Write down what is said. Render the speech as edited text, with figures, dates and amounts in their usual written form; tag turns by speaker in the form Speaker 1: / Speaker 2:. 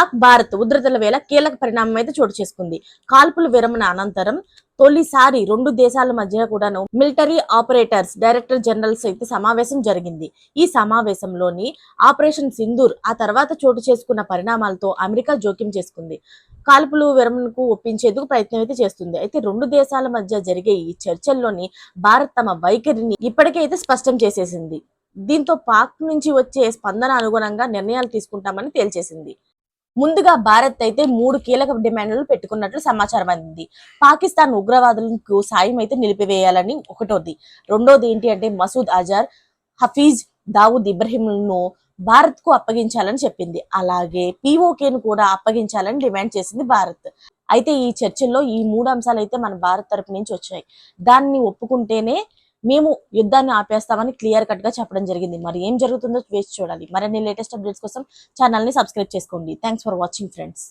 Speaker 1: పాక్ భారత్ ఉద్రిక్తతల వేళ కీలక పరిణామం అయితే చోటు చేసుకుంది. కాల్పుల విరమణ అనంతరం తొలిసారి రెండు దేశాల మధ్య కూడాను మిలిటరీ ఆపరేటర్స్ డైరెక్టర్ జనరల్స్ అయితే సమావేశం జరిగింది. ఈ సమావేశంలోని ఆపరేషన్ సింధూర్ ఆ తర్వాత చోటు చేసుకున్న పరిణామాలతో అమెరికా జోక్యం చేసుకుంది. కాల్పులు విరమణకు ఒప్పించేందుకు ప్రయత్నం అయితే చేస్తుంది. అయితే రెండు దేశాల మధ్య జరిగే ఈ చర్చల్లోని భారత్ తమ వైఖరిని ఇప్పటికే అయితే స్పష్టం చేసేసింది. దీంతో పాక్ నుంచి వచ్చే స్పందన అనుగుణంగా నిర్ణయాలు తీసుకుంటామని తేల్చేసింది. ముందుగా భారత్ అయితే 3 కీలక డిమాండ్లు పెట్టుకున్నట్లు సమాచారం అందింది. పాకిస్తాన్ ఉగ్రవాదులకు సాయం అయితే నిలిపివేయాలని ఒకటోది. రెండోది ఏంటి అంటే మసూద్ అజర్, హఫీజ్ దావుద్ ఇబ్రహీంలను భారత్ కు అప్పగించాలని చెప్పింది. అలాగే పీఓకేను కూడా అప్పగించాలని డిమాండ్ చేసింది భారత్. అయితే ఈ చర్చల్లో ఈ 3 అంశాలు అయితే మన భారత్ తరపు నుంచి వచ్చాయి. దాన్ని ఒప్పుకుంటేనే మేము యుద్ధాన్ని ఆపేస్తామని క్లియర్ కట్ గా చెప్పడం జరిగింది. మరి ఏం జరుగుతుందో వేచి చూడాలి. మరిన్ని లేటెస్ట్ అప్డేట్స్ కోసం ఛానల్ ని సబ్స్క్రైబ్ చేసుకోండి. Thanks for watching friends.